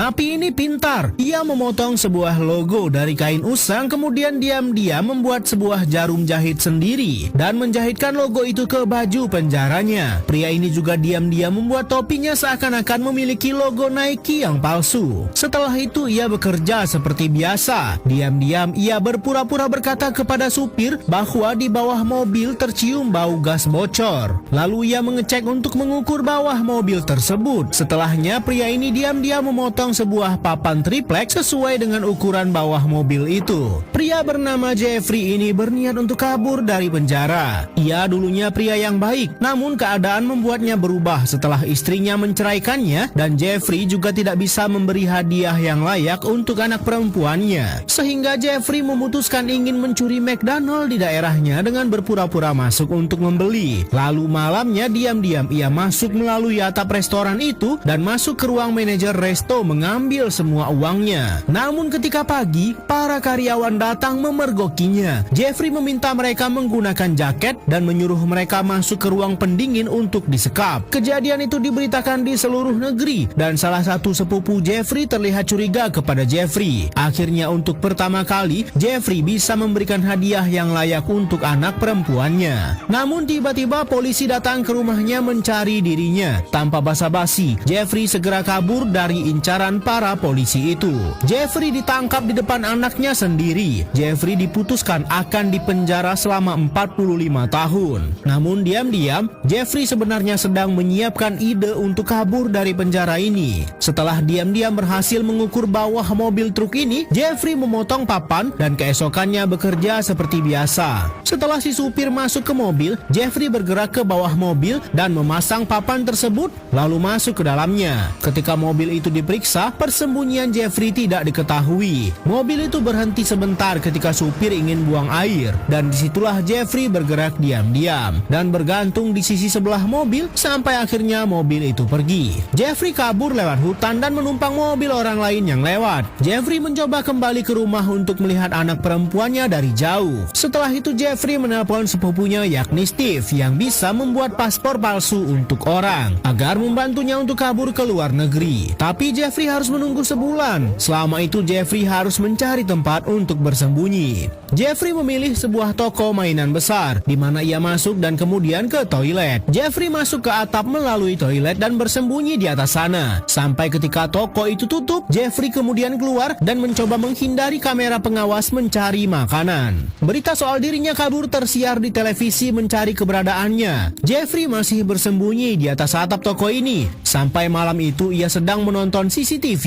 Napi ini pintar. Ia memotong sebuah logo dari kain usang, kemudian diam-diam membuat sebuah jarum jahit sendiri dan menjahitkan logo itu ke baju penjaranya. Pria ini juga diam-diam membuat topinya seakan-akan memiliki logo Nike yang palsu. Setelah itu ia bekerja seperti biasa. Diam-diam ia berpura-pura berkata kepada supir bahwa di bawah mobil tercium bau gas bocor. Lalu ia mengecek untuk mengukur bawah mobil tersebut. Setelahnya pria ini diam-diam memotong sebuah papan triplek sesuai dengan ukuran bawah mobil itu. Pria bernama Jeffrey ini berniat untuk kabur dari penjara. Ia dulunya pria yang baik, namun keadaan membuatnya berubah setelah istrinya menceraikannya dan Jeffrey juga tidak bisa memberi hadiah yang layak untuk anak perempuannya. Sehingga Jeffrey memutuskan ingin mencuri McDonald di daerahnya dengan berpura-pura masuk untuk membeli. Lalu malamnya diam-diam ia masuk melalui atap restoran itu dan masuk ke ruang manajer resto mengambil semua uangnya. Namun ketika pagi, para karyawan datang memergokinya. Jeffrey meminta mereka menggunakan jaket dan menyuruh mereka masuk ke ruang pendingin untuk disekap. Kejadian itu diberitakan di seluruh negeri dan salah satu sepupu Jeffrey terlihat curiga kepada Jeffrey. Akhirnya untuk pertama kali, Jeffrey bisa memberikan hadiah yang layak untuk anak perempuannya. Namun tiba-tiba polisi datang ke rumahnya mencari dirinya. Tanpa basa-basi, Jeffrey segera kabur dari incaran para polisi itu. Jeffrey ditangkap di depan anaknya sendiri. Jeffrey diputuskan akan dipenjara selama 45 tahun. Namun diam-diam, Jeffrey sebenarnya sedang menyiapkan ide untuk kabur dari penjara ini. Setelah diam-diam berhasil mengukur bawah mobil truk ini, Jeffrey memotong papan dan keesokannya bekerja seperti biasa. Setelah si supir masuk ke mobil, Jeffrey bergerak ke bawah mobil dan memasang papan tersebut lalu masuk ke dalamnya. Ketika mobil itu diperiksa, persembunyian Jeffrey tidak diketahui. Mobil itu berhenti sebentar ketika supir ingin buang air dan disitulah Jeffrey bergerak diam-diam dan bergantung di sisi sebelah mobil sampai akhirnya mobil itu pergi. Jeffrey kabur lewat hutan dan menumpang mobil orang lain yang lewat. Jeffrey mencoba kembali ke rumah untuk melihat anak perempuannya dari jauh. Setelah itu Jeffrey menelpon sepupunya yakni Steve yang bisa membuat paspor palsu untuk orang agar membantunya untuk kabur ke luar negeri. Tapi Jeffrey harus menunggu sebulan. Selama itu Jeffrey harus mencari tempat untuk bersembunyi. Jeffrey memilih sebuah toko mainan besar di mana ia masuk dan kemudian ke toilet. Jeffrey masuk ke atap melalui toilet dan bersembunyi di atas sana. Sampai ketika toko itu tutup, Jeffrey kemudian keluar dan mencoba menghindari kamera pengawas mencari makanan. Berita soal dirinya kabur tersiar di televisi mencari keberadaannya. Jeffrey masih bersembunyi di atas atap toko ini. Sampai malam itu ia sedang menonton CCTV.